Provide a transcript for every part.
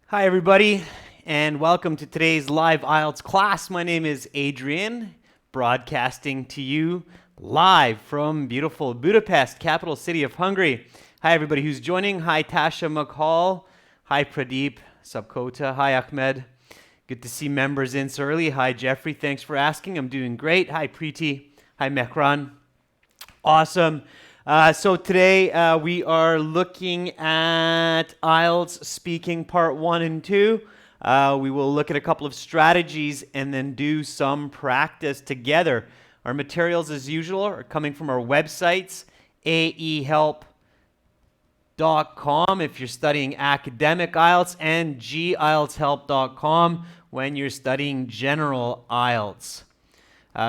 Hi, everybody, and welcome to today's live IELTS class. My name is Adrian, broadcasting to you live from beautiful Budapest, capital city of Hungary. Hi, everybody who's joining. Hi, Tasha McCall. Hi, Pradeep Subkota. Hi, Ahmed. Good to see members in so early. Hi, Jeffrey. Thanks for asking. I'm doing great. Hi, Preeti. Hi, Mehran. Awesome. So today we are looking at IELTS speaking part 1 and 2. We will look at a couple of strategies and then do some practice together. Our materials, as usual, are coming from our websites, aehelp.com if you're studying academic IELTS, and gieltshelp.com when you're studying general IELTS.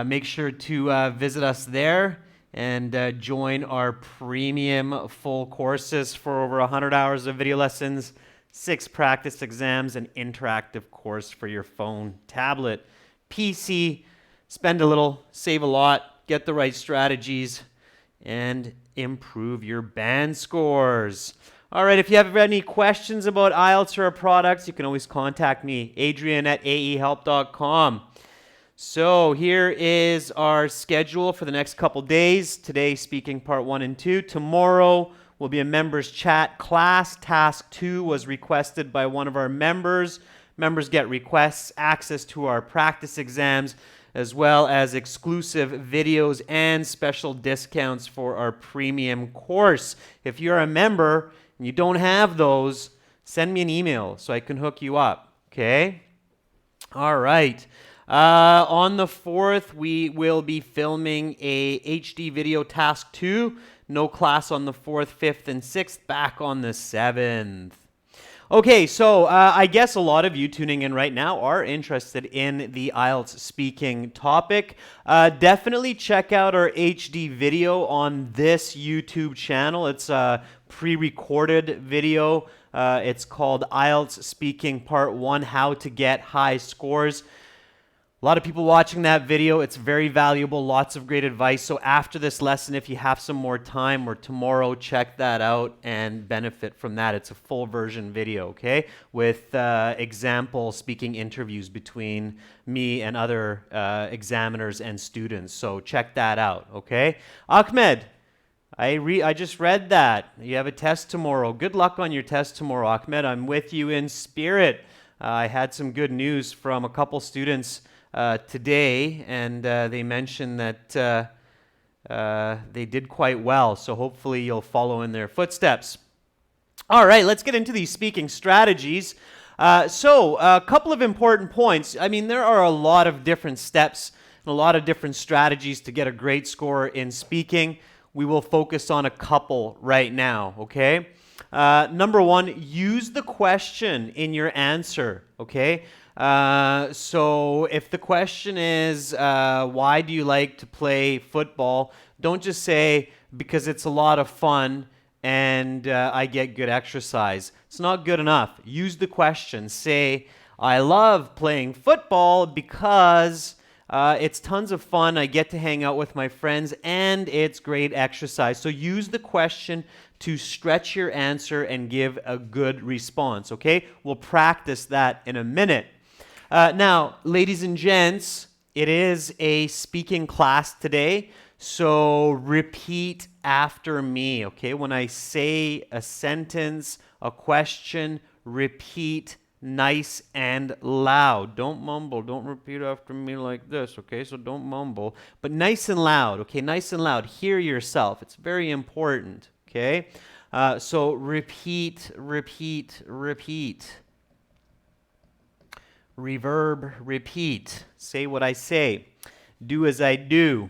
Make sure to visit us there and join our premium full courses for over 100 hours of video lessons, 6 practice exams, an interactive course for your phone, tablet, PC. Spend a little, save a lot, get the right strategies, and improve your band scores. All right, if you have any questions about IELTS or our products, you can always contact me, adrian@aehelp.com. So here is our schedule for the next couple days. Today, speaking part 1 and 2. Tomorrow will be a members chat class. Task 2 was requested by one of our members. Members get requests, access to our practice exams, as well as exclusive videos and special discounts for our premium course. If you're a member and you don't have those, send me an email so I can hook you up, okay? All right. On the 4th, we will be filming a HD video task 2. No class on the 4th, 5th, and 6th. Back on the 7th. Okay, so I guess a lot of you tuning in right now are interested in the IELTS speaking topic. Definitely check out our HD video on this YouTube channel. It's a pre-recorded video. It's called IELTS Speaking Part 1, How to Get High Scores. A lot of people watching that video. It's very valuable, lots of great advice. So after this lesson, if you have some more time or tomorrow, check that out and benefit from that. It's a full version video, okay, with example speaking interviews between me and other examiners and students. So check that out, okay? Ahmed, I just read that. You have a test tomorrow. Good luck on your test tomorrow, Ahmed. I'm with you in spirit. I had some good news from a couple students today, and they mentioned that they did quite well. So hopefully you'll follow in their footsteps. All right, let's get into these speaking strategies. So a couple of important points. I mean, there are a lot of different steps and a lot of different strategies to get a great score in speaking. We will focus on a couple right now, okay? Number 1, use the question in your answer, okay? So if the question is, why do you like to play football? Don't just say, because it's a lot of fun and I get good exercise. It's not good enough. Use the question. Say, I love playing football because it's tons of fun. I get to hang out with my friends and it's great exercise. So use the question to stretch your answer and give a good response, okay? We'll practice that in a minute. Now, ladies and gents, it is a speaking class today, so repeat after me, okay? When I say a sentence, a question, repeat nice and loud. Don't mumble. Don't repeat after me like this, okay? So don't mumble, but nice and loud, okay? Nice and loud. Hear yourself. It's very important, okay? So repeat, repeat, repeat. Reverb, repeat. Say what I say. Do as I do.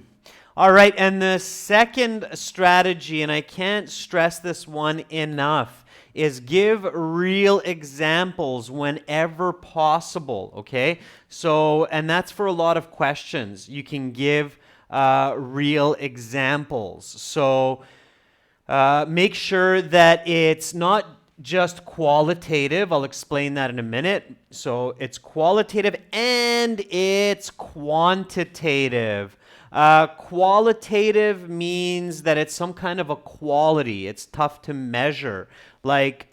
All right, and the second strategy, and I can't stress this one enough, is give real examples whenever possible, okay? So, and that's for a lot of questions. You can give real examples. So, make sure that it's not just qualitative. I'll explain that in a minute. So it's qualitative and it's quantitative. Qualitative means that it's some kind of a quality. It's tough to measure. Like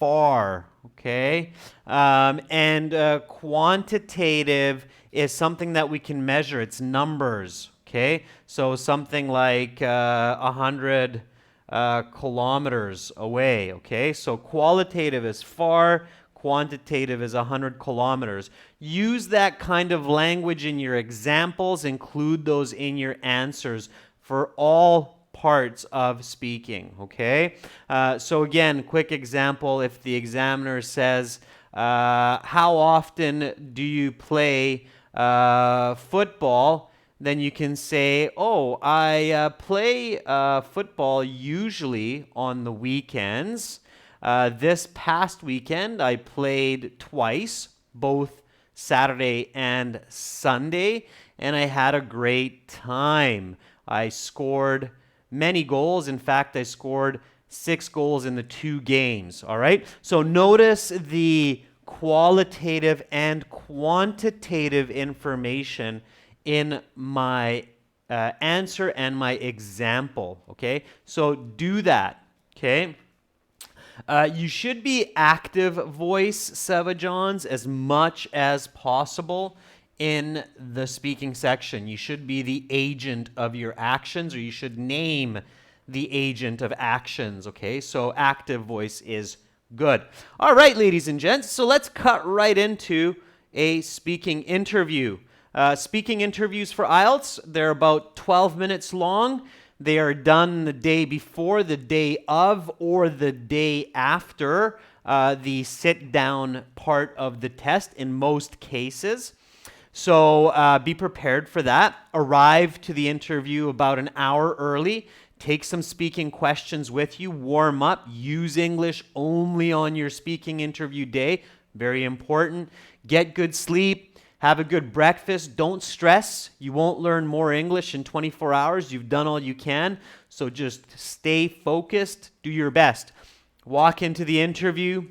far, okay? And quantitative is something that we can measure. It's numbers, okay? So something like 100 kilometers away, okay? So qualitative is far, quantitative is 100 kilometers. Use that kind of language in your examples, include those in your answers for all parts of speaking, okay? So again, quick example, if the examiner says, how often do you play football? Then you can say, oh, I play football usually on the weekends. This past weekend, I played twice, both Saturday and Sunday, and I had a great time. I scored many goals. In fact, I scored 6 goals in the 2 games. All right? So notice the qualitative and quantitative information in my answer and my example. Okay? So do that. Okay? You should be active voice, Sevajons, as much as possible in the speaking section. You should be the agent of your actions, or you should name the agent of actions, okay? So active voice is good. All right, ladies and gents, so let's cut right into a speaking interview. Speaking interviews for IELTS, they're about 12 minutes long. They are done the day before, the day of, or the day after the sit-down part of the test in most cases. So be prepared for that. Arrive to the interview about an hour early. Take some speaking questions with you. Warm up. Use English only on your speaking interview day. Very important. Get good sleep. Have a good breakfast. Don't stress. You won't learn more English in 24 hours. You've done all you can. So just stay focused. Do your best. Walk into the interview.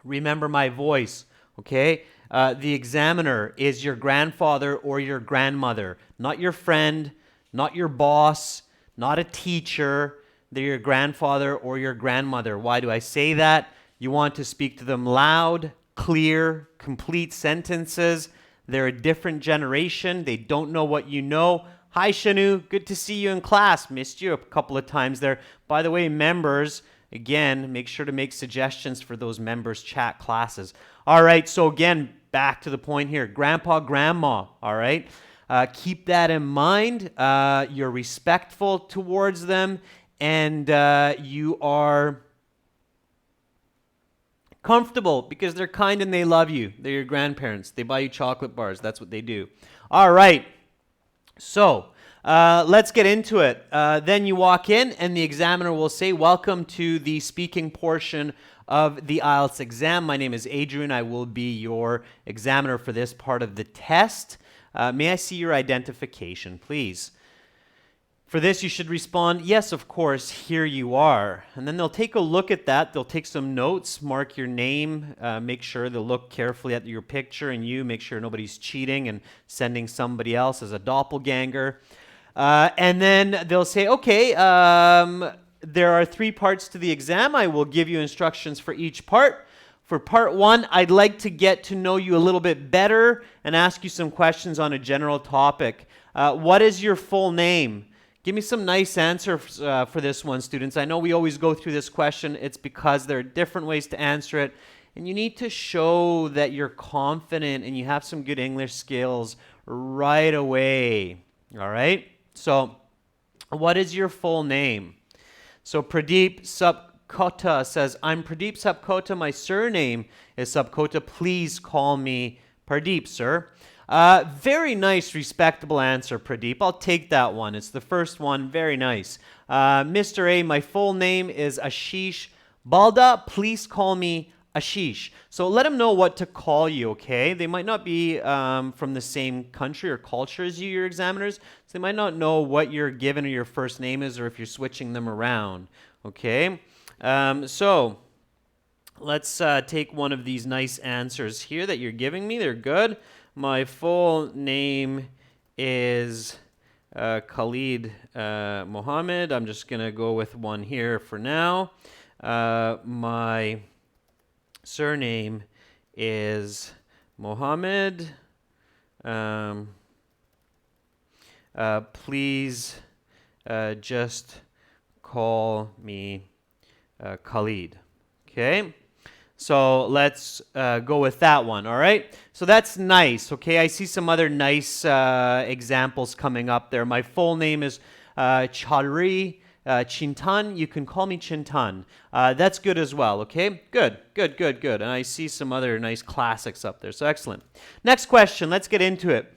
Remember my voice, okay? The examiner is your grandfather or your grandmother, not your friend, not your boss, not a teacher. They're your grandfather or your grandmother. Why do I say that? You want to speak to them loud, clear, complete sentences. They're a different generation. They don't know what you know. Hi, Shanu. Good to see you in class. Missed you a couple of times there. By the way, members, again, make sure to make suggestions for those members chat classes. All right, so again, back to the point here. Grandpa, grandma, all right? Keep that in mind. You're respectful towards them, and you are comfortable because they're kind and they love you. They're your grandparents. They buy you chocolate bars. That's what they do. All right. So let's get into it. Then you walk in and the examiner will say, welcome to the speaking portion of the IELTS exam. My name is Adrian. I will be your examiner for this part of the test. May I see your identification, please? For this, you should respond, yes, of course, here you are. And then they'll take a look at that. They'll take some notes, mark your name, make sure they'll look carefully at your picture and you, make sure nobody's cheating and sending somebody else as a doppelganger. And then they'll say, okay, there are 3 parts to the exam. I will give you instructions for each part. For part 1, I'd like to get to know you a little bit better and ask you some questions on a general topic. What is your full name? Give me some nice answers for this one, students. I know we always go through this question. It's because there are different ways to answer it. And you need to show that you're confident and you have some good English skills right away. All right? So, what is your full name? So, Pradeep Sapkota says, I'm Pradeep Sapkota. My surname is Sapkota. Please call me Pradeep, sir. Very nice, respectable answer, Pradeep. I'll take that one. It's the first one. Very nice. Mr. A, my full name is Ashish Balda. Please call me Ashish. So let them know what to call you, okay? They might not be from the same country or culture as you, your examiners. So they might not know what you're given or your first name is or if you're switching them around, okay? So let's take one of these nice answers here that you're giving me. They're good. My full name is Khalid Mohammed. I'm just going to go with one here for now. My Surname is Mohammed. Um, please just call me Khalid. Okay? So let's go with that one, all right? So that's nice, okay? I see some other nice examples coming up there. My full name is Chaudhry Chintan. You can call me Chintan. That's good as well, okay? Good, good, good, good. And I see some other nice classics up there, so excellent. Next question, let's get into it.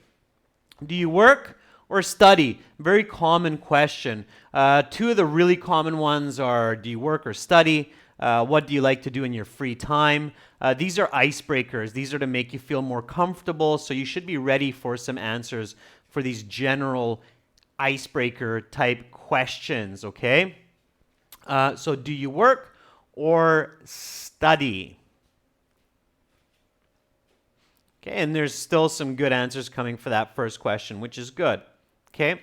Do you work or study? Very common question. Two of the really common ones are, do you work or study? What do you like to do in your free time? These are icebreakers. These are to make you feel more comfortable, so you should be ready for some answers for these general icebreaker type questions, okay? So do you work or study? Okay, and there's still some good answers coming for that first question, which is good. Okay.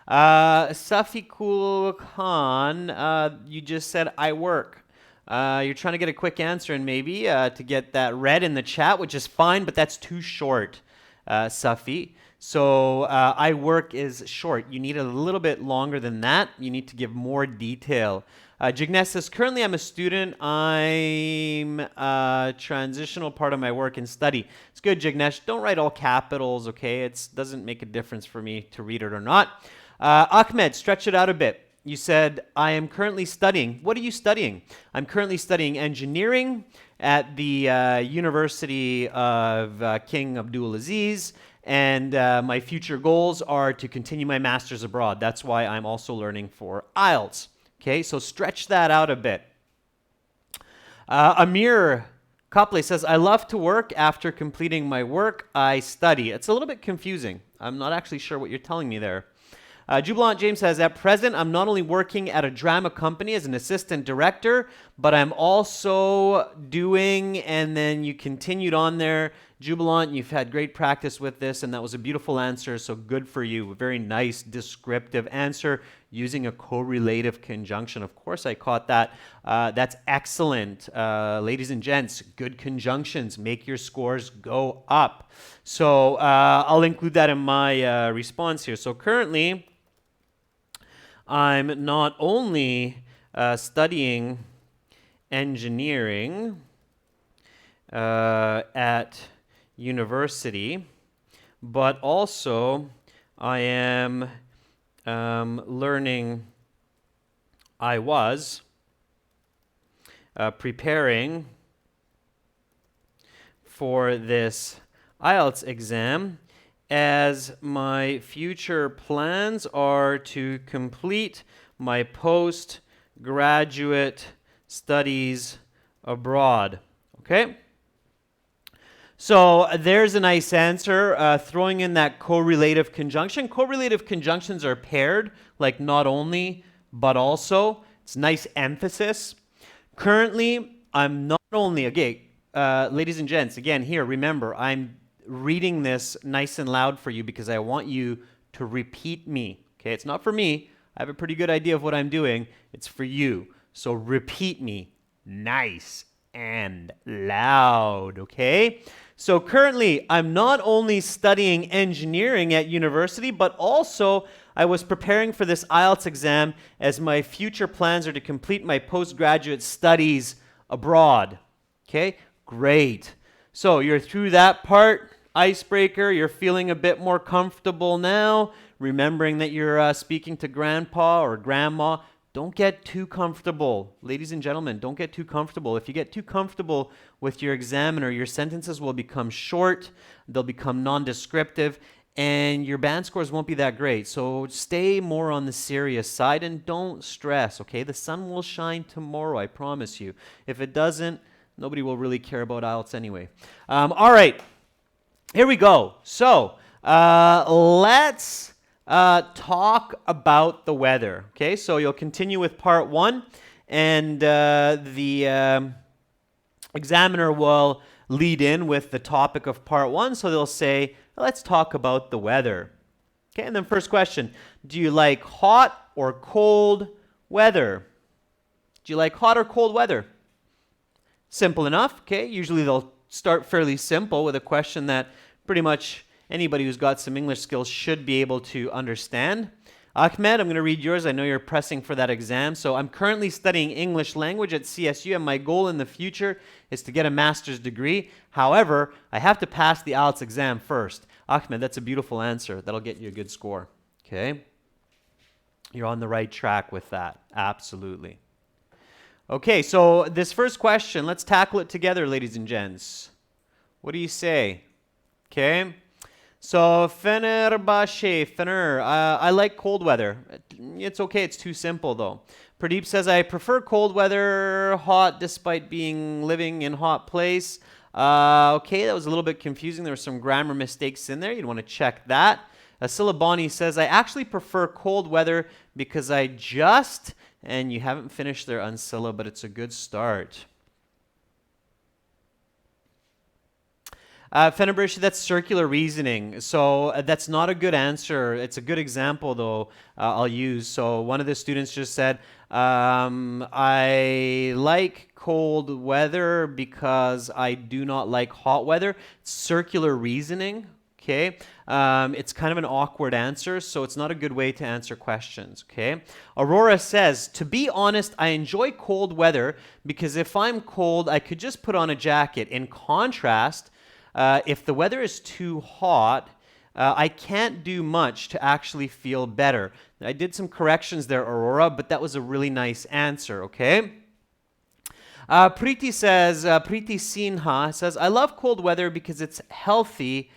Safikul Khan, you just said, I work. You're trying to get a quick answer and maybe to get that read in the chat, which is fine, but that's too short, Safi. So I work is short. You need a little bit longer than that. You need to give more detail. Jignesh says, currently I'm a student. I'm a transitional part of my work and study. It's good, Jignesh. Don't write all capitals, okay? It doesn't make a difference for me to read it or not. Ahmed, stretch it out a bit. You said, I am currently studying. What are you studying? I'm currently studying engineering at the University of King Abdulaziz, and my future goals are to continue my master's abroad. That's why I'm also learning for IELTS. Okay, so stretch that out a bit. Amir Copley says, I love to work. After completing my work, I study. It's a little bit confusing. I'm not actually sure what you're telling me there. Jubilant James says, at present, I'm not only working at a drama company as an assistant director, but I'm also doing, and then you continued on there. Jubilant, you've had great practice with this, and that was a beautiful answer, so good for you. A very nice descriptive answer using a correlative conjunction. Of course, I caught that. That's excellent. Ladies and gents, good conjunctions make your scores go up. So I'll include that in my response here. So currently, I'm not only studying engineering at university, but also I am preparing for this IELTS exam, as my future plans are to complete my postgraduate studies abroad. Okay? So there's a nice answer, throwing in that correlative conjunction. Correlative conjunctions are paired, like not only, but also. It's nice emphasis. Currently, I'm not only, okay, ladies and gents, again, here, remember, I'm reading this nice and loud for you because I want you to repeat me. Okay, it's not for me. I have a pretty good idea of what I'm doing. It's for you. So repeat me nice and loud, okay? So currently, I'm not only studying engineering at university, but also I was preparing for this IELTS exam, as my future plans are to complete my postgraduate studies abroad. Okay, great. So you're through that part, icebreaker. You're feeling a bit more comfortable now, remembering that you're speaking to grandpa or grandma. Don't get too comfortable. Ladies and gentlemen, don't get too comfortable. If you get too comfortable with your examiner, your sentences will become short, they'll become non-descriptive, and your band scores won't be that great. So stay more on the serious side and don't stress, okay? The sun will shine tomorrow, I promise you. If it doesn't, nobody will really care about IELTS anyway. All right, here we go. So let's talk about the weather. Okay, so you'll continue with part one, and the examiner will lead in with the topic of part one. So they'll say, let's talk about the weather. Okay, and then first question, do you like hot or cold weather? Do you like hot or cold weather? Simple enough, okay? Usually they'll start fairly simple with a question that pretty much anybody who's got some English skills should be able to understand. Ahmed, I'm going to read yours. I know you're pressing for that exam. So I'm currently studying English language at CSU, and my goal in the future is to get a master's degree. However, I have to pass the IELTS exam first. Ahmed, that's a beautiful answer. That'll get you a good score. Okay? You're on the right track with that. Absolutely. Okay, so this first question, let's tackle it together, ladies and gents. What do you say? Okay. So, Fener, I like cold weather. It's okay, it's too simple though. Pradeep says, I prefer cold weather, hot despite living in hot place. Okay, that was a little bit confusing. There were some grammar mistakes in there. You'd want to check that. Silabani says, I actually prefer cold weather because and you haven't finished there, Unsilla, but it's a good start. Fenerbahce, that's circular reasoning. So that's not a good answer. It's a good example, though, I'll use. So one of the students just said, I like cold weather because I do not like hot weather. Circular reasoning. Okay, it's kind of an awkward answer, so it's not a good way to answer questions, okay? Aurora says, to be honest, I enjoy cold weather because if I'm cold, I could just put on a jacket. In contrast, if the weather is too hot, I can't do much to actually feel better. I did some corrections there, Aurora, but that was a really nice answer, okay? Preeti Sinha says, I love cold weather because it's healthy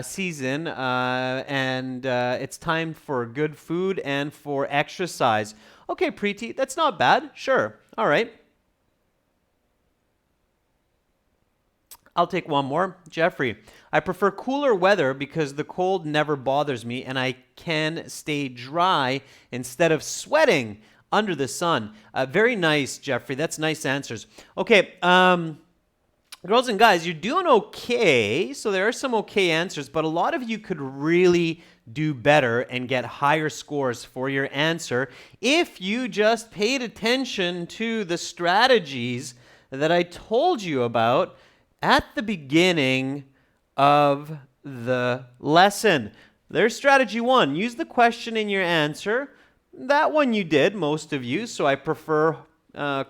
season and it's time for good food and for exercise. Okay, Preeti, that's not bad. Sure. All right. I'll take one more. Jeffrey, I prefer cooler weather because the cold never bothers me and I can stay dry instead of sweating under the sun. Very nice, Jeffrey. That's nice answers. Okay, girls and guys, you're doing okay. So there are some okay answers, but a lot of you could really do better and get higher scores for your answer if you just paid attention to the strategies that I told you about at the beginning of the lesson. There's strategy 1. Use the question in your answer. That one you did, most of you, so I prefer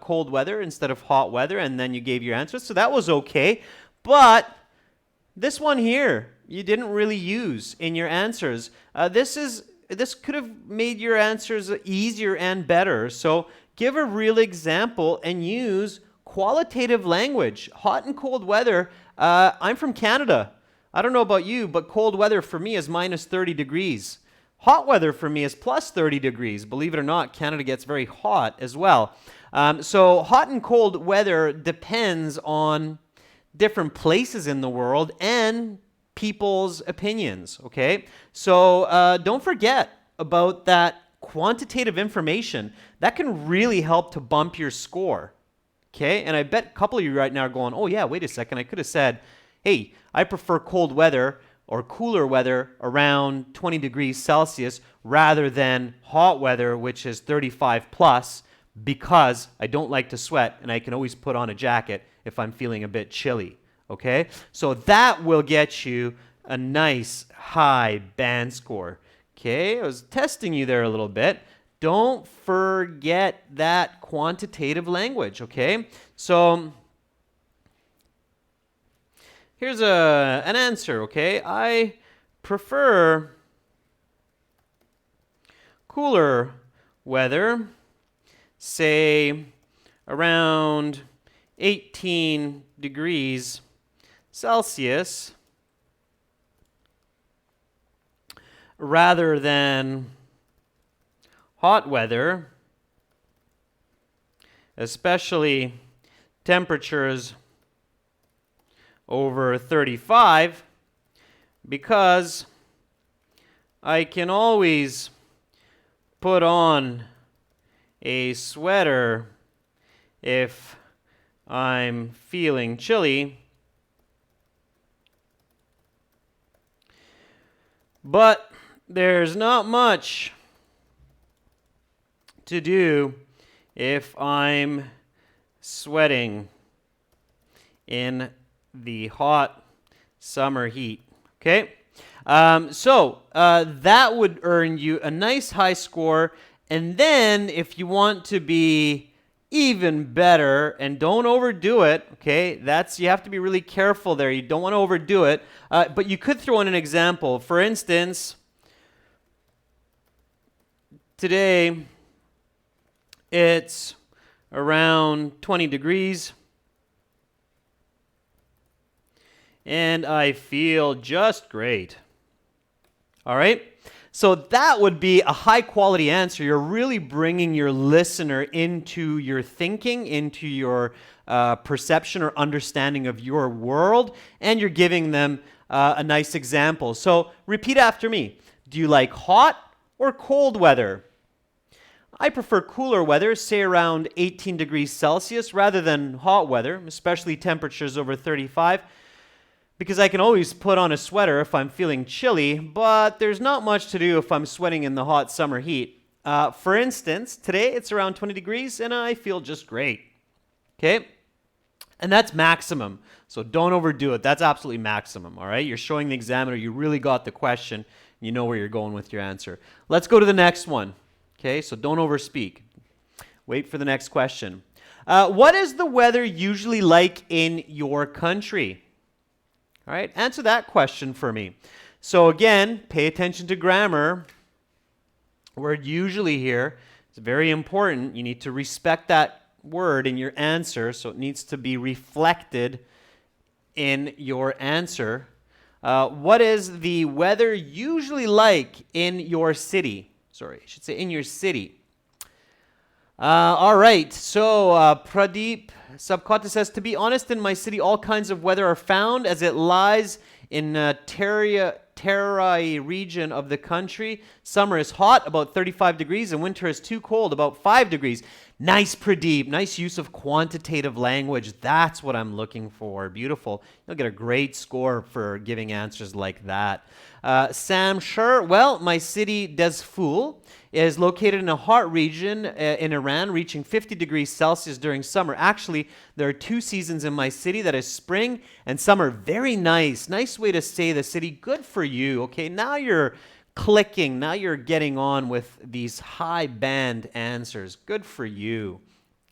cold weather instead of hot weather, and then you gave your answer, so that was okay. But this one here, you didn't really use in your answers. This could have made your answers easier and better, so give a real example and use qualitative language. Hot and cold weather, I'm from Canada. I don't know about you, but cold weather for me is minus 30 degrees. Hot weather for me is plus 30 degrees. Believe it or not, Canada gets very hot as well. So hot and cold weather depends on different places in the world and people's opinions, okay? So don't forget about that quantitative information. That can really help to bump your score, okay? And I bet a couple of you right now are going, oh yeah, wait a second, I could have said, hey, I prefer cold weather or cooler weather around 20 degrees Celsius rather than hot weather, which is 35 plus, because I don't like to sweat and I can always put on a jacket if I'm feeling a bit chilly, okay? So that will get you a nice high band score, okay? I was testing you there a little bit. Don't forget that quantitative language, okay? So here's an answer, okay? I prefer cooler weather, say around 18 degrees Celsius, rather than hot weather, especially temperatures over 35, because I can always put on a sweater if I'm feeling chilly, but there's not much to do if I'm sweating. in the hot summer heat. Okay? That would earn you a nice high score. And then if you want to be even better, and don't overdo it, okay? You have to be really careful there. You don't want to overdo it. But you could throw in an example. For instance, today it's around 20 degrees. And I feel just great. All right? So that would be a high quality answer. You're really bringing your listener into your thinking, into your perception or understanding of your world, and you're giving them a nice example. So repeat after me. Do you like hot or cold weather? I prefer cooler weather, say around 18 degrees Celsius, rather than hot weather, especially temperatures over 35. Because I can always put on a sweater if I'm feeling chilly, but there's not much to do if I'm sweating in the hot summer heat. For instance, today it's around 20 degrees and I feel just great. Okay? And that's maximum. So don't overdo it. That's absolutely maximum, all right? You're showing the examiner you really got the question. You know where you're going with your answer. Let's go to the next one. Okay? So don't overspeak. Wait for the next question. What is the weather usually like in your country? All right, answer that question for me. So again, pay attention to grammar. Word usually here is very important. You need to respect that word in your answer, so it needs to be reflected in your answer. What is the weather usually like in your city? Sorry, I should say in your city. All right, so Pradeep Subkota says, to be honest, in my city, all kinds of weather are found as it lies in Terai region of the country. Summer is hot, about 35 degrees, and winter is too cold, about 5 degrees. Nice, Pradeep. Nice use of quantitative language. That's what I'm looking for. Beautiful. You'll get a great score for giving answers like that. Sam, sure. Well, my city, Dezful, is located in a hot region in Iran, reaching 50 degrees Celsius during summer. Actually, there are 2 seasons in my city, that is spring and summer. Very nice. Nice way to say the city. Good for you. Okay, now you're clicking. Now you're getting on with these high band answers. Good for you.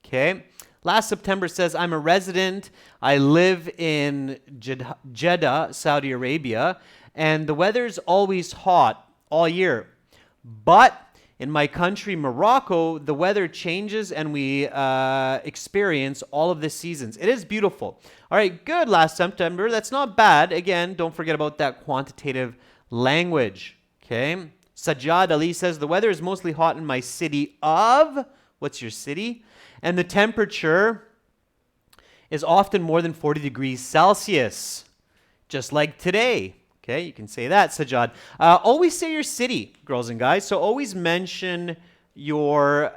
Okay. Last September says, I'm a resident. I live in Jeddah, Saudi Arabia, and the weather's always hot all year. But in my country, Morocco, the weather changes and we experience all of the seasons. It is beautiful. All right, good. Last September. That's not bad. Again, don't forget about that quantitative language. Okay. Sajjad Ali says, the weather is mostly hot in my city of, what's your city? And the temperature is often more than 40 degrees Celsius, just like today. Okay, you can say that, Sajjad. Always say your city, girls and guys. So always mention your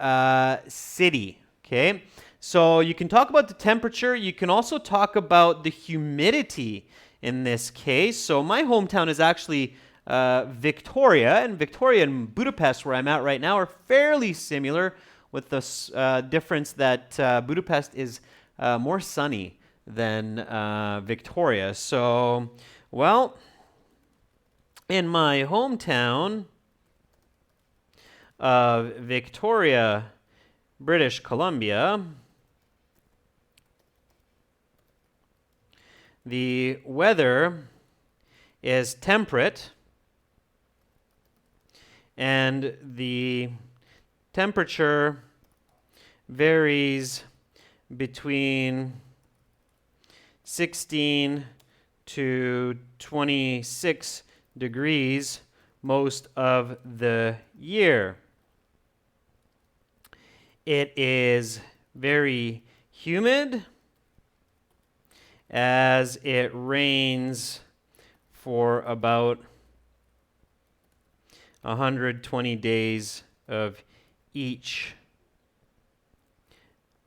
city, okay? So you can talk about the temperature. You can also talk about the humidity in this case. So my hometown is actually Victoria, and Victoria and Budapest, where I'm at right now, are fairly similar, with the difference that Budapest is more sunny than Victoria. So, well, in my hometown of Victoria, British Columbia, the weather is temperate, and the temperature varies between 16 to 26 degrees most of the year. It is very humid as it rains for about 120 days of each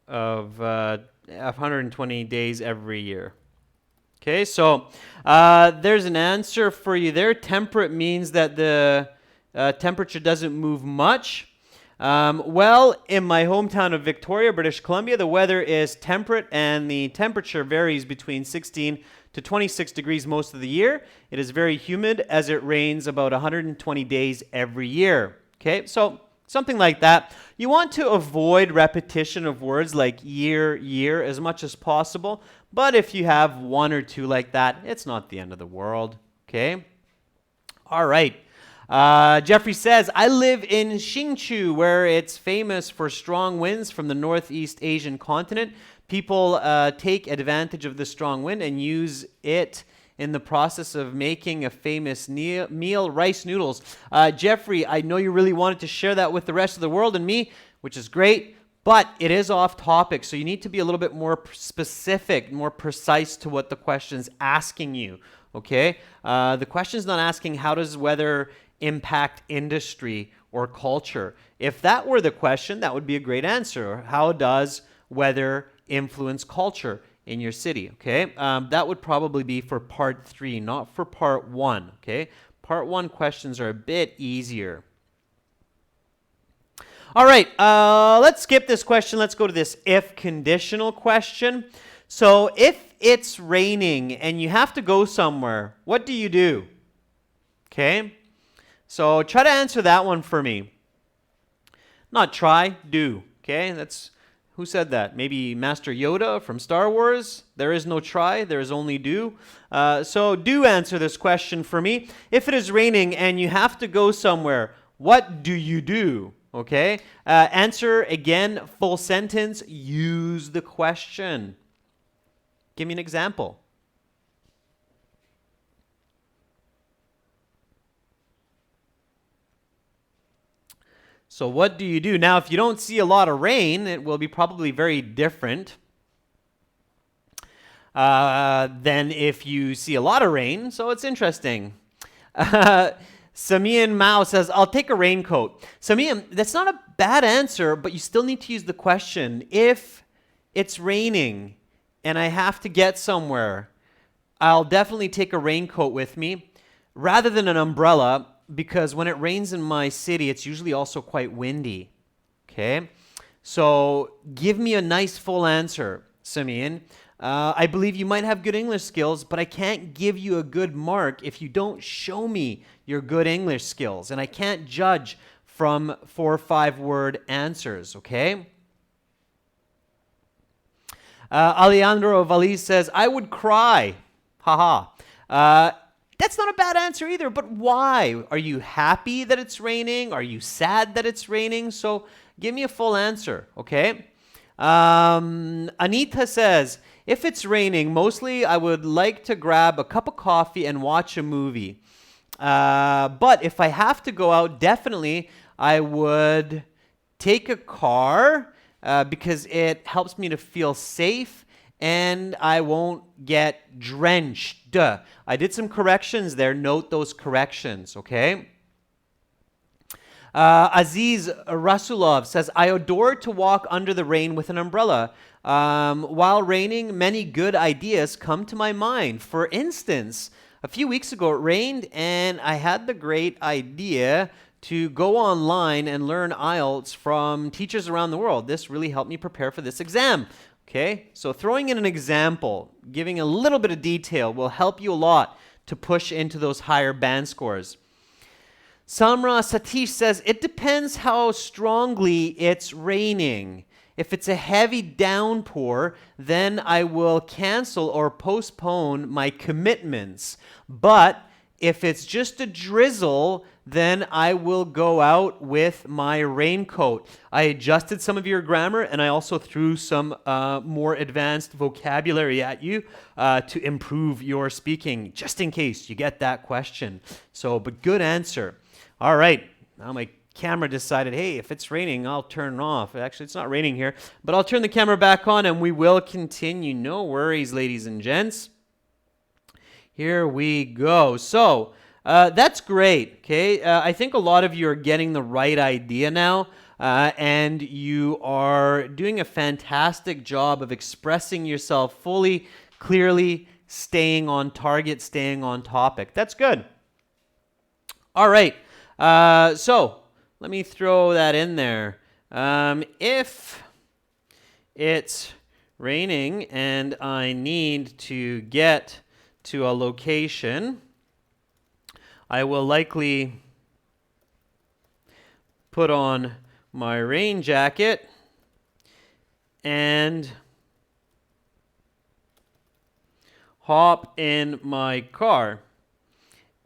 of 120 days every year. Okay, so there's an answer for you there. Temperate means that the temperature doesn't move much. Well, in my hometown of Victoria, British Columbia, the weather is temperate and the temperature varies between 16 to 26 degrees most of the year. It is very humid as it rains about 120 days every year. Okay, so something like that. You want to avoid repetition of words like year, year as much as possible. But if you have one or two like that, it's not the end of the world. Okay. All right. Jeffrey says, I live in Hsinchu, where it's famous for strong winds from the Northeast Asian continent. People take advantage of the strong wind and use it in the process of making a famous meal, rice noodles. Jeffrey, I know you really wanted to share that with the rest of the world and me, which is great, but it is off topic, so you need to be a little bit more specific, more precise to what the question's asking you, okay? The question's not asking how does weather impact industry or culture. If that were the question, that would be a great answer. How does weather influence culture in your city? Okay, that would probably be for part 3, not for part 1. Okay, part 1 questions are a bit easier. All right, let's skip this question. Let's go to this if conditional question. So if it's raining and you have to go somewhere, what do you do? Okay. So try to answer that one for me. Not try, do. Okay, that's who said that? Maybe Master Yoda from Star Wars. There is no try, there is only do. So do answer this question for me. If it is raining and you have to go somewhere, what do you do? Okay, answer again, full sentence, use the question. Give me an example. So what do you do? Now, if you don't see a lot of rain, it will be probably very different than if you see a lot of rain. So it's interesting. Samian Mao says, I'll take a raincoat. Samian, that's not a bad answer, but you still need to use the question. If it's raining and I have to get somewhere, I'll definitely take a raincoat with me rather than an umbrella, because when it rains in my city, it's usually also quite windy. Okay? So give me a nice full answer, Simeon. I believe you might have good English skills, but I can't give you a good mark if you don't show me your good English skills. And I can't judge from 4 or 5 word answers, okay? Alejandro Valiz says, I would cry. Haha. That's not a bad answer either, but why? Are you happy that it's raining? Are you sad that it's raining? So give me a full answer, okay? Anita says, if it's raining, mostly I would like to grab a cup of coffee and watch a movie. But if I have to go out, definitely I would take a car because it helps me to feel safe and I won't get drenched. I did some corrections there. Note those corrections, okay? Aziz Rasulov says, I adore to walk under the rain with an umbrella. While raining, many good ideas come to my mind. For instance, a few weeks ago it rained and I had the great idea to go online and learn IELTS from teachers around the world. This really helped me prepare for this exam. Okay, so throwing in an example, giving a little bit of detail will help you a lot to push into those higher band scores. Samra Satish says, it depends how strongly it's raining. If it's a heavy downpour, then I will cancel or postpone my commitments. But if it's just a drizzle, then I will go out with my raincoat. I adjusted some of your grammar and I also threw some more advanced vocabulary at you to improve your speaking, just in case you get that question. So, but good answer. All right, now my camera decided, hey, if it's raining, I'll turn it off. Actually, it's not raining here, but I'll turn the camera back on and we will continue. No worries, ladies and gents. Here we go. So, that's great, okay? I think a lot of you are getting the right idea now, and you are doing a fantastic job of expressing yourself fully, clearly, staying on target, staying on topic. That's good. All right. So let me throw that in there. If it's raining and I need to get to a location, I will likely put on my rain jacket and hop in my car,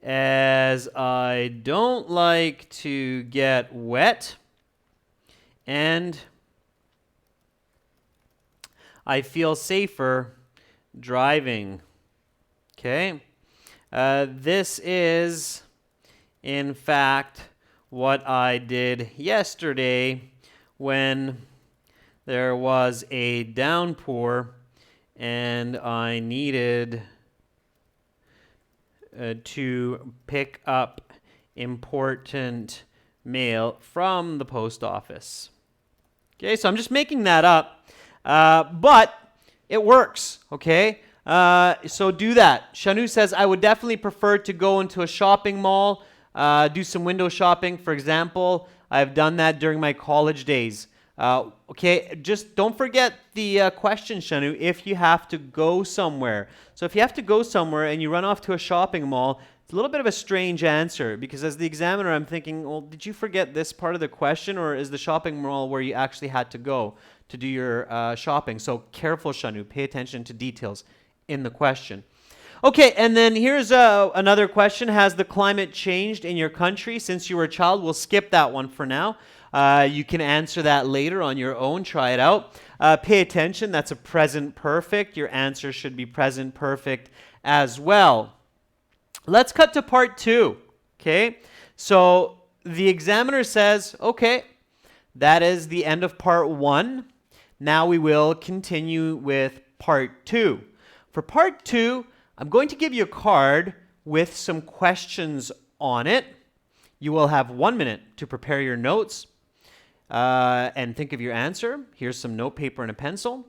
as I don't like to get wet and I feel safer driving. Okay? This is, in fact, what I did yesterday when there was a downpour and I needed to pick up important mail from the post office. Okay, so I'm just making that up, but it works, okay? So do that. Shanu says, I would definitely prefer to go into a shopping mall, do some window shopping. For example, I've done that during my college days. Okay, just don't forget the question, Shanu, if you have to go somewhere. So if you have to go somewhere and you run off to a shopping mall, it's a little bit of a strange answer, because as the examiner, I'm thinking, well, did you forget this part of the question, or is the shopping mall where you actually had to go to do your shopping? So careful, Shanu, pay attention to details in the question. Okay, and then here's another question. Has the climate changed in your country since you were a child? We'll skip that one for now. You can answer that later on your own. Try it out. Pay attention. That's a present perfect. Your answer should be present perfect as well. Let's cut to part 2. Okay, so the examiner says, okay, that is the end of part 1. Now we will continue with part 2. For part 2, I'm going to give you a card with some questions on it. You will have 1 minute to prepare your notes and think of your answer. Here's some note paper and a pencil.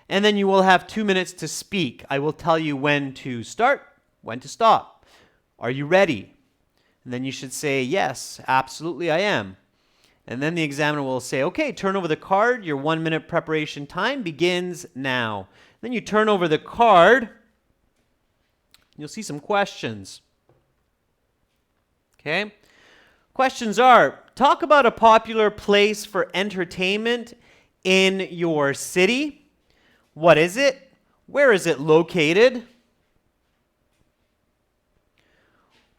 And then you will have 2 minutes to speak. I will tell you when to start, when to stop. Are you ready? And then you should say, yes, absolutely I am. And then the examiner will say, okay, turn over the card. Your 1 minute preparation time begins now. Then you turn over the card. You'll see some questions. Okay? Questions are, talk about a popular place for entertainment in your city. What is it? Where is it located?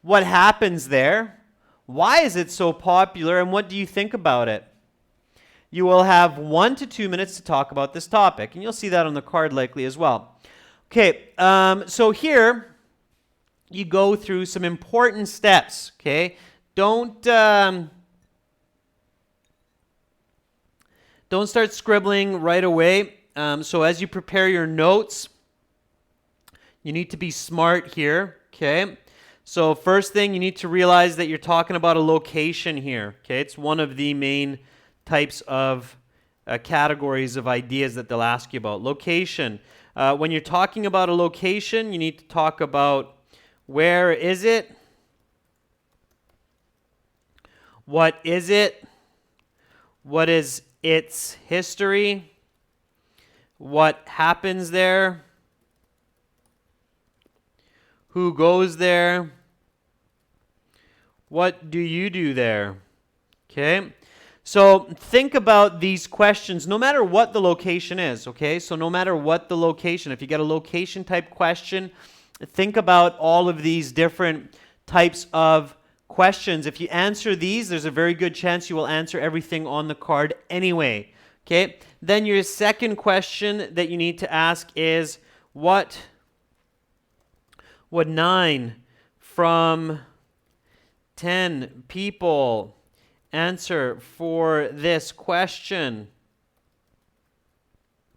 What happens there? Why is it so popular, and what do you think about it? You will have 1 to 2 minutes to talk about this topic, and you'll see that on the card likely as well. Okay, so here you go through some important steps, okay? Don't start scribbling right away. So as you prepare your notes, you need to be smart here, okay? So first thing, you need to realize that you're talking about a location here, okay? It's one of the main types of categories of ideas that they'll ask you about. Location. When you're talking about a location, you need to talk about where is it? What is it? What is its history? What happens there? Who goes there? What do you do there? Okay? So think about these questions no matter what the location is, okay? So no matter what the location, if you get a location type question, think about all of these different types of questions. If you answer these, there's a very good chance you will answer everything on the card anyway, okay? Then your second question that you need to ask is, what would 9 from 10 people answer for this question?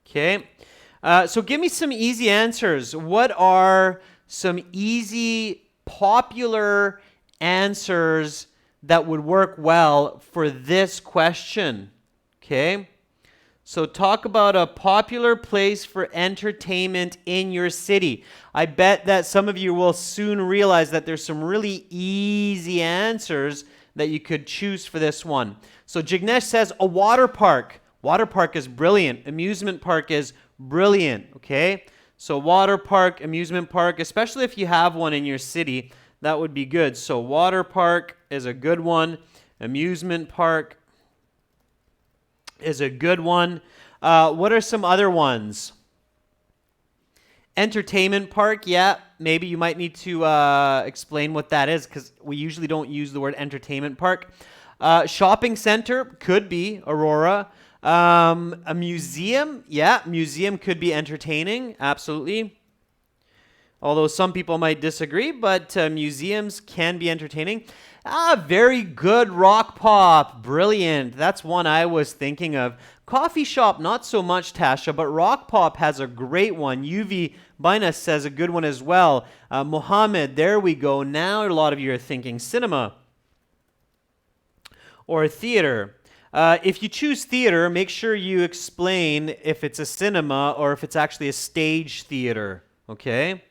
Okay, so give me some easy answers. What are some easy, popular answers that would work well for this question? Okay, so talk about a popular place for entertainment in your city. I bet that some of you will soon realize that there's some really easy answers that you could choose for this one. So Jignesh says a water park. Water park is brilliant. Amusement park is brilliant, okay? So water park, amusement park, especially if you have one in your city, that would be good. So water park is a good one. Amusement park is a good one. What are some other ones? Entertainment park, yeah, maybe you might need to explain what that is because we usually don't use the word entertainment park. Shopping center could be, Aurora. A museum, yeah, museum could be entertaining, absolutely. Although some people might disagree, but museums can be entertaining. Very good, rock pop, brilliant. That's one I was thinking of. Coffee shop, not so much, Tasha, but rock pop has a great one. UV Bina says a good one as well. Mohammed, there we go. Now a lot of you are thinking cinema or theater. If you choose theater, make sure you explain if it's a cinema or if it's actually a stage theater, okay?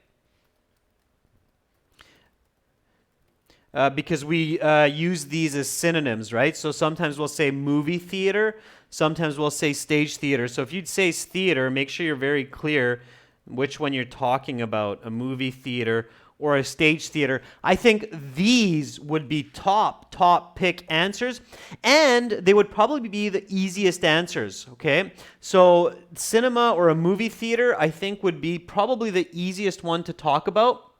Because we use these as synonyms, right? So sometimes we'll say movie theater, sometimes we'll say stage theater. So if you'd say theater, make sure you're very clear which one you're talking about, a movie theater or a stage theater. I think these would be top pick answers, and they would probably be the easiest answers, okay? So cinema or a movie theater, I think would be probably the easiest one to talk about.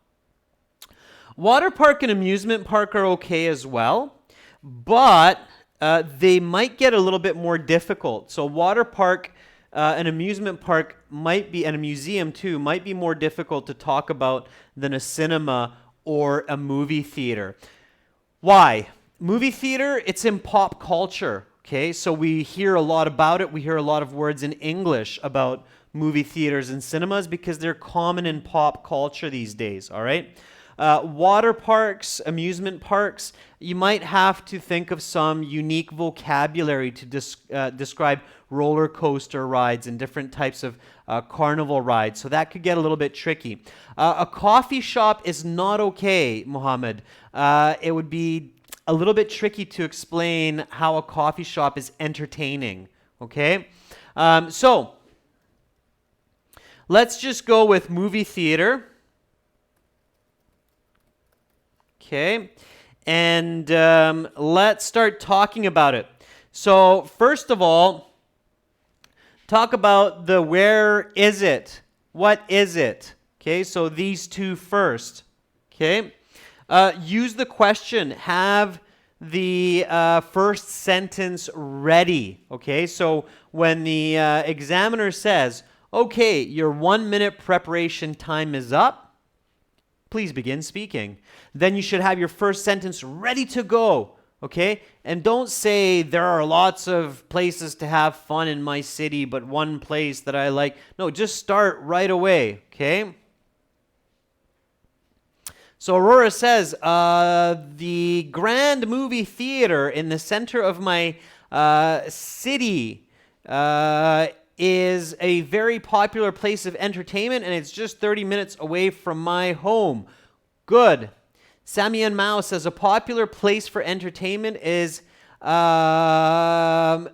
Water park and amusement park are okay as well, but they might get a little bit more difficult. So water park, an amusement park might be, and a museum too, might be more difficult to talk about than a cinema or a movie theater. Why? Movie theater, it's in pop culture, okay? So we hear a lot about it. We hear a lot of words in English about movie theaters and cinemas because they're common in pop culture these days, all right? Water parks, amusement parks, you might have to think of some unique vocabulary to describe roller coaster rides and different types of carnival rides. So that could get a little bit tricky. A coffee shop is not okay, Mohammed. It would be a little bit tricky to explain how a coffee shop is entertaining, okay? So let's just go with movie theater. Okay, and let's start talking about it. So first of all, talk about the where is it? What is it? Okay, so these two first. Okay, use the question. Have the first sentence ready. Okay, so when the examiner says, okay, your 1 minute preparation time is up, please begin speaking. Then you should have your first sentence ready to go, okay? And don't say there are lots of places to have fun in my city, but one place that I like. No, just start right away, okay? So Aurora says, the Grand Movie Theater in the center of my city is a very popular place of entertainment, and it's just 30 minutes away from my home. Good. Samian Mao says a popular place for entertainment is a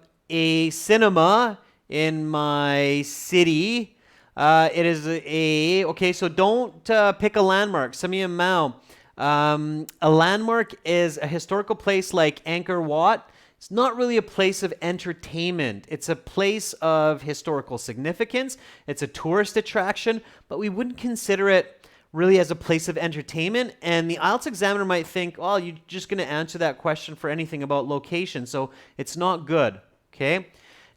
cinema in my city. It is okay, so don't pick a landmark. Samian Mao. A landmark is a historical place like Angkor Wat. It's not really a place of entertainment. It's a place of historical significance. It's a tourist attraction, but we wouldn't consider it really as a place of entertainment. And the IELTS examiner might think, well, you're just going to answer that question for anything about location, so it's not good, okay?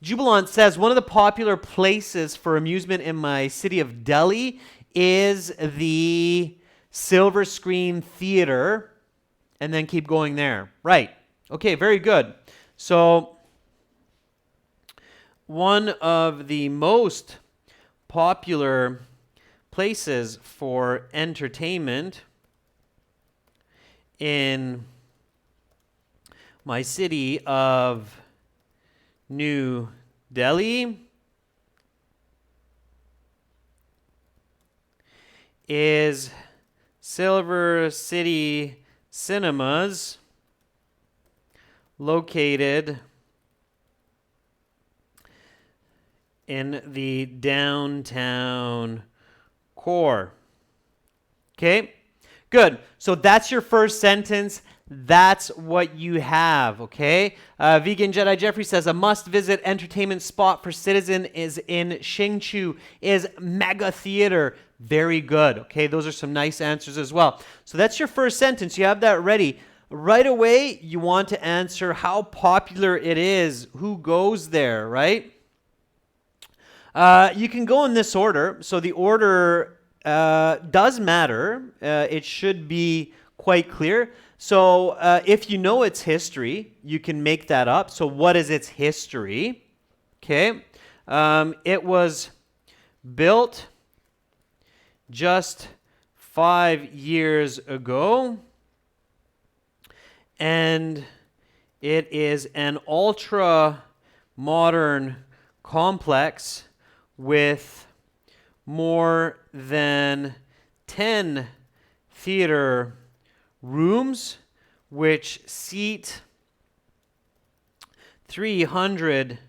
Jubilant says, one of the popular places for amusement in my city of Delhi is the Silver Screen Theater, and then keep going there. Right. Okay, very good. So one of the most popular places for entertainment in my city of New Delhi is Silver City Cinemas located in the downtown core. Okay, good. So that's your first sentence. That's what you have, okay? Vegan Jedi Jeffrey says, a must-visit entertainment spot for citizen is in Hsinchu is Mega Theater. Very good, okay? Those are some nice answers as well. So that's your first sentence. You have that ready. Right away, you want to answer how popular it is, who goes there, right? You can go in this order. So the order does matter. It should be quite clear. So if you know its history, you can make that up. So what is its history? Okay. It was built just 5 years ago. And it is an ultra modern complex with more than 10 theater rooms, which seat 300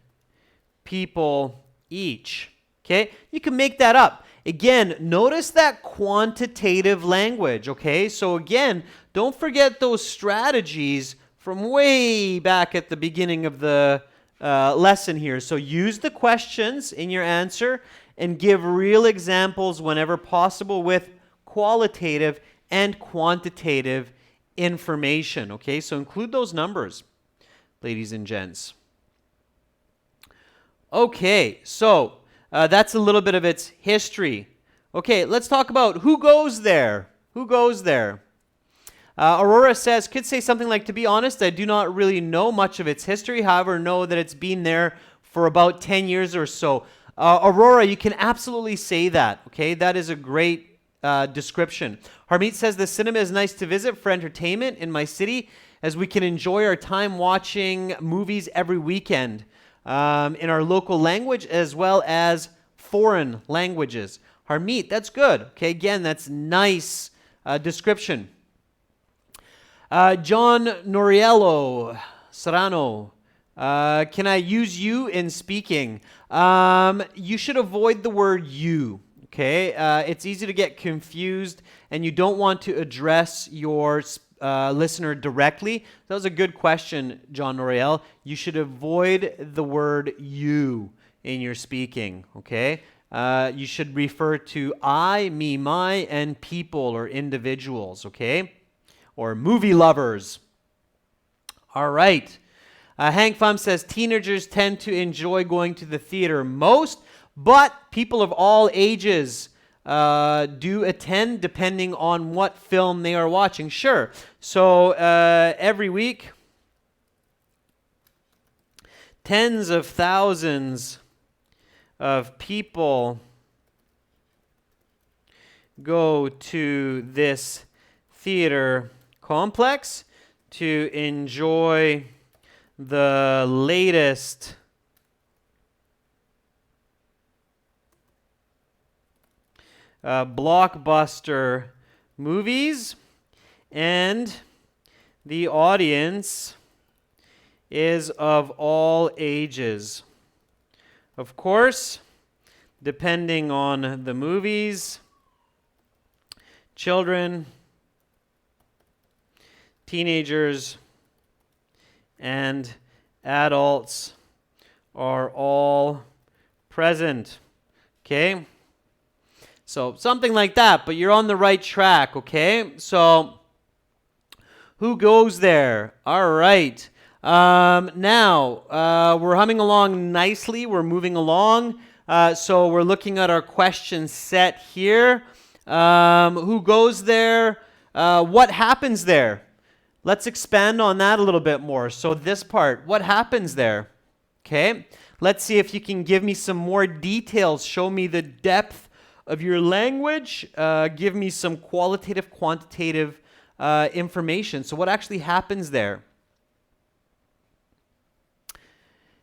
people each. Okay, you can make that up. Again, notice that quantitative language. Okay, so again, don't forget those strategies from way back at the beginning of the lesson here. So use the questions in your answer and give real examples whenever possible with qualitative and quantitative information. Okay, so include those numbers, ladies and gents. Okay, so that's a little bit of its history. Okay, let's talk about who goes there. Who goes there? Aurora says, could say something like, to be honest, I do not really know much of its history, however, know that it's been there for about 10 years or so. Aurora, you can absolutely say that, okay? That is a great description. Harmeet says, the cinema is nice to visit for entertainment in my city, as we can enjoy our time watching movies every weekend in our local language as well as foreign languages. Harmeet, that's good. Okay, again, that's nice description. John Noriello Serrano, can I use you in speaking? You should avoid the word you. Okay, it's easy to get confused, and you don't want to address your listener directly. That was a good question, John Noriel. You should avoid the word you in your speaking, okay? You should refer to I, me, my, and people or individuals, okay? Or movie lovers. All right. Hank Pham says, teenagers tend to enjoy going to the theater most, but people of all ages do attend depending on what film they are watching. Sure. So every week, tens of thousands of people go to this theater complex to enjoy the latest blockbuster movies, and the audience is of all ages. Of course, depending on the movies, children, teenagers, and adults are all present. Okay? So something like that, but you're on the right track, okay? So who goes there? All right. Now, we're humming along nicely. We're moving along. So we're looking at our question set here. Who goes there? What happens there? Let's expand on that a little bit more. So this part, what happens there? Okay. Let's see if you can give me some more details. Show me the depth of your language. Give me some qualitative, quantitative information. So what actually happens there?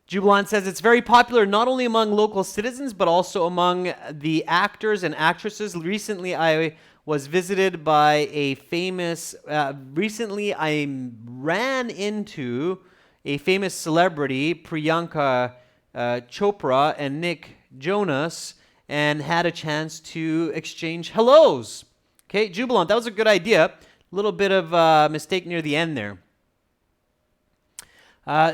Jubilant says it's very popular not only among local citizens, but also among the actors and actresses. Recently, I was visited by a famous, recently I ran into a famous celebrity, Priyanka Chopra and Nick Jonas, and had a chance to exchange hellos. Okay, Jubilant, that was a good idea. A little bit of a mistake near the end there.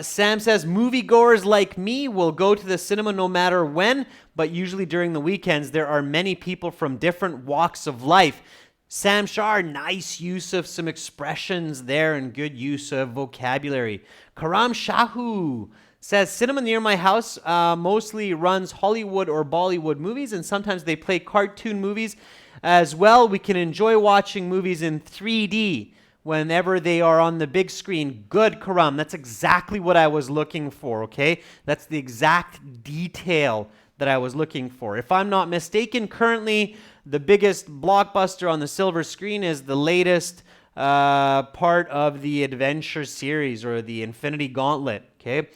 Sam says, moviegoers like me will go to the cinema no matter when, but usually during the weekends. There are many people from different walks of life. Sam Shar, nice use of some expressions there and good use of vocabulary. Karam Shahu says, cinema near my house mostly runs Hollywood or Bollywood movies, and sometimes they play cartoon movies as well. We can enjoy watching movies in 3D whenever they are on the big screen. Good, Karam. That's exactly what I was looking for, okay? That's the exact detail that I was looking for. If I'm not mistaken, currently the biggest blockbuster on the silver screen is the latest part of the Adventure series, or the Infinity Gauntlet, okay?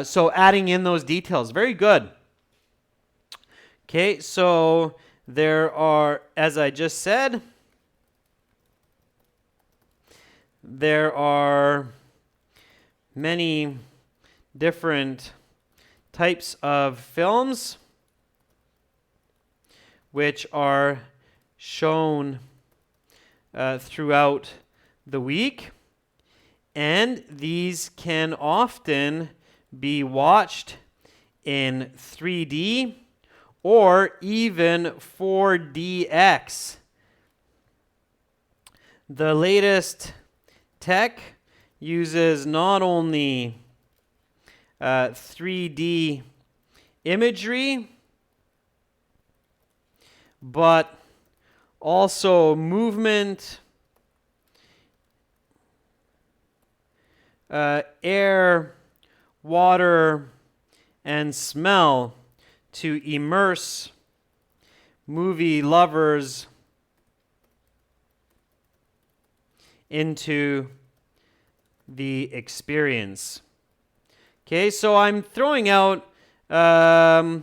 So adding in those details. Very good. Okay, so there are, as I just said, there are many different types of films which are shown throughout the week, and these can often be watched in 3D or even 4DX. The latest tech uses not only 3D imagery, but also movement, air, water, and smell to immerse movie lovers into the experience. Okay, so I'm throwing out a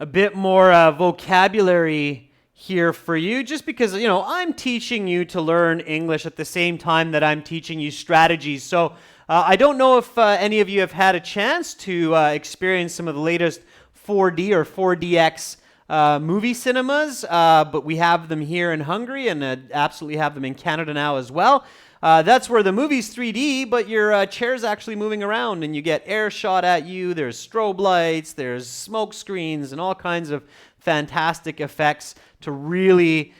bit more vocabulary here for you, just because, you know, I'm teaching you to learn English at the same time that I'm teaching you strategies. So I don't know if any of you have had a chance to experience some of the latest 4D or 4DX movie cinemas, but we have them here in Hungary, and absolutely have them in Canada now as well. That's where the movie's 3D, but your chair's actually moving around, and you get air shot at you. There's strobe lights, there's smoke screens, and all kinds of fantastic effects to really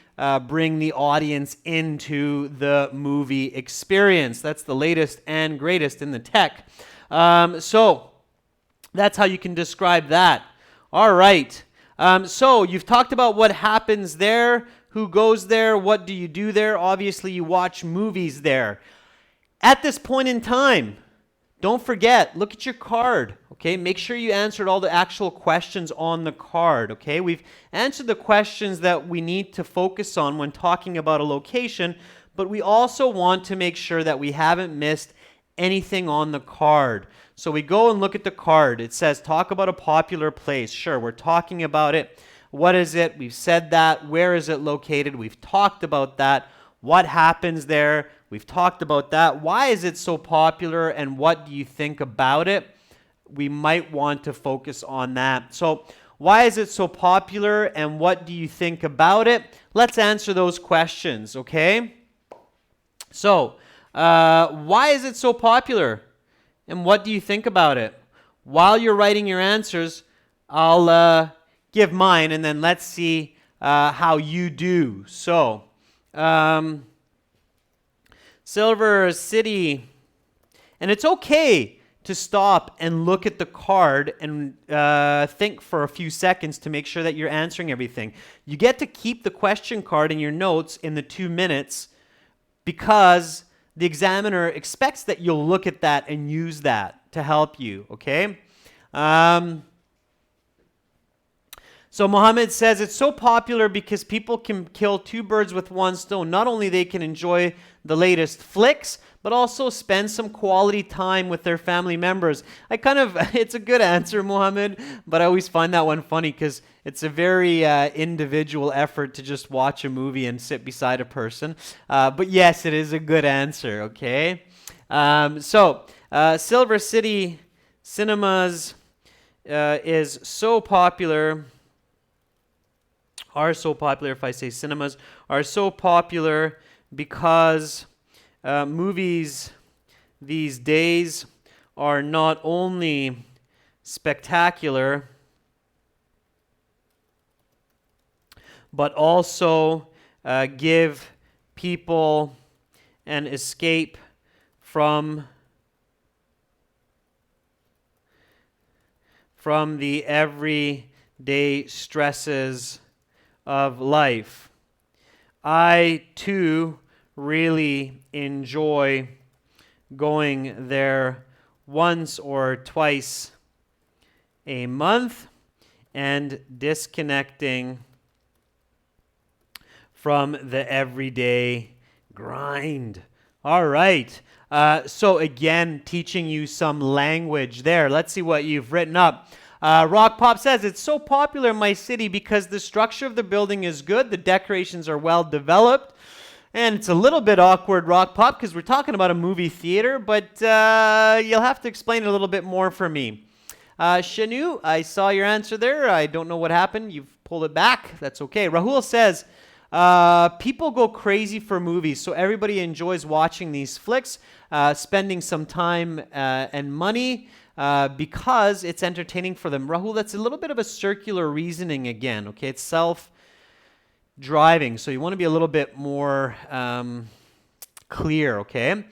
bring the audience into the movie experience. That's the latest and greatest in the tech. So that's how you can describe that. All right. So you've talked about what happens there, who goes there, what do you do there. Obviously, you watch movies there. At this point in time, don't forget, look at your card, okay? Make sure you answered all the actual questions on the card, okay? We've answered the questions that we need to focus on when talking about a location, but we also want to make sure that we haven't missed anything on the card. So we go and look at the card. It says, talk about a popular place. Sure, we're talking about it. What is it? We've said that. Where is it located? We've talked about that. What happens there? We've talked about that. Why is it so popular, and what do you think about it? We might want to focus on that. So why is it so popular, and what do you think about it? Let's answer those questions, okay? So why is it so popular, and what do you think about it? While you're writing your answers, I'll give mine, and then let's see how you do. So Silver City, and it's okay to stop and look at the card and think for a few seconds to make sure that you're answering everything. You get to keep the question card in your notes in the 2 minutes, because the examiner expects that you'll look at that and use that to help you, okay? So Mohammed says, it's so popular because people can kill two birds with one stone. Not only they can enjoy the latest flicks, but also spend some quality time with their family members. It's a good answer, Mohammed, but I always find that one funny because it's a very individual effort to just watch a movie and sit beside a person. But yes, it is a good answer, okay? Silver City Cinemas is so popular, are so popular, if I say cinemas, are so popular because movies these days are not only spectacular, but also give people an escape from the everyday stresses of life. I too really enjoy going there once or twice a month and disconnecting from the everyday grind. All right. So again, teaching you some language there. Let's see what you've written up. Rock Pop says, it's so popular in my city because the structure of the building is good, the decorations are well developed, and it's a little bit awkward, Rock Pop, because we're talking about a movie theater, but you'll have to explain it a little bit more for me. Shanu, I saw your answer there. I don't know what happened. You've pulled it back. That's okay. Rahul says, people go crazy for movies, so everybody enjoys watching these flicks, spending some time and money because it's entertaining for them. Rahul, that's a little bit of a circular reasoning again, okay? It's self-driving, so you want to be a little bit more clear, okay?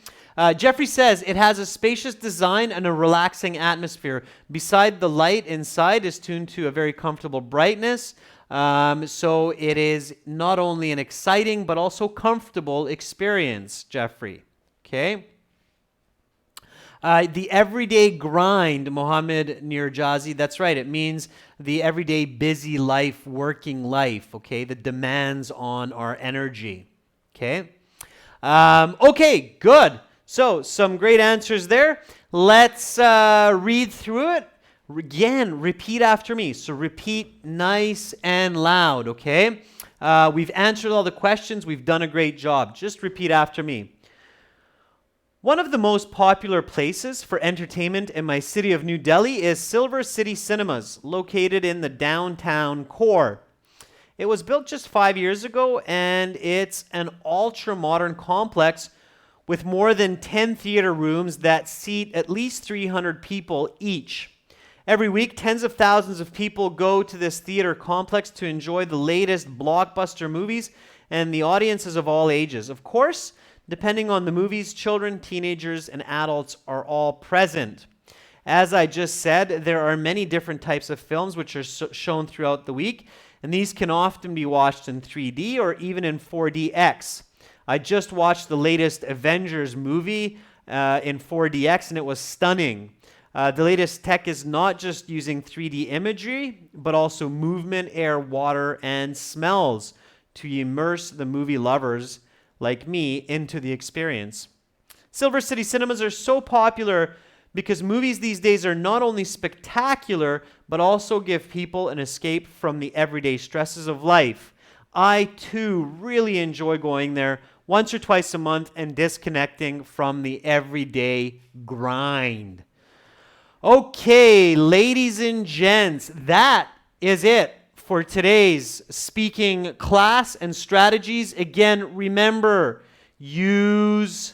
Jeffrey says, it has a spacious design and a relaxing atmosphere. Beside the light inside is tuned to a very comfortable brightness. So it is not only an exciting but also comfortable experience, Jeffrey. Okay? The everyday grind, Mohammed Nirjazi, that's right. It means the everyday busy life, working life, okay? The demands on our energy, okay? Okay, good. So some great answers there. Let's read through it. Again, repeat after me. So repeat nice and loud, okay? We've answered all the questions. We've done a great job. Just repeat after me. One of the most popular places for entertainment in my city of New Delhi is Silver City Cinemas, located in the downtown core. It was built just 5 years ago, and it's an ultra-modern complex with more than 10 theater rooms that seat at least 300 people each. Every week, tens of thousands of people go to this theater complex to enjoy the latest blockbuster movies, and the audience is of all ages. Of course, depending on the movies, children, teenagers, and adults are all present. As I just said, there are many different types of films which are shown throughout the week, and these can often be watched in 3D or even in 4DX. I just watched the latest Avengers movie in 4DX, and it was stunning. The latest tech is not just using 3D imagery, but also movement, air, water, and smells to immerse the movie lovers like me into the experience. Silver City Cinemas are so popular because movies these days are not only spectacular, but also give people an escape from the everyday stresses of life. I, too, really enjoy going there once or twice a month and disconnecting from the everyday grind. Okay, ladies and gents, that is it for today's speaking class and strategies. Again, remember, use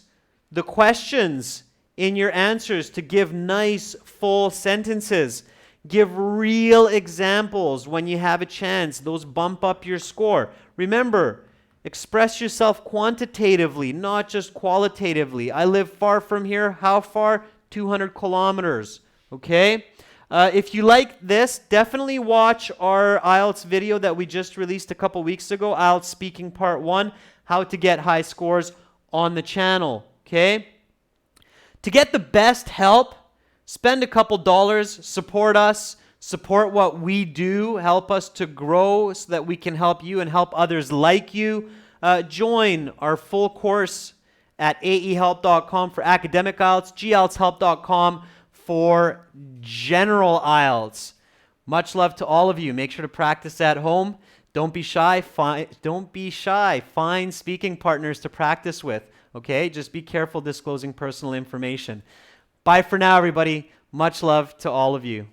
the questions in your answers to give nice, full sentences. Give real examples when you have a chance. Those bump up your score. Remember, express yourself quantitatively, not just qualitatively. I live far from here. How far? 200 kilometers. Okay? If you like this, definitely watch our IELTS video that we just released a couple weeks ago, IELTS Speaking Part 1, How to Get High Scores on the channel. Okay? To get the best help, spend a couple dollars, support us, support what we do, help us to grow so that we can help you and help others like you. Join our full course at aehelp.com for academic IELTS, glshelp.com for general IELTS. Much love to all of you. Make sure to practice at home. Don't be shy. Don't be shy. Find speaking partners to practice with. Okay? Just be careful disclosing personal information. Bye for now, everybody. Much love to all of you.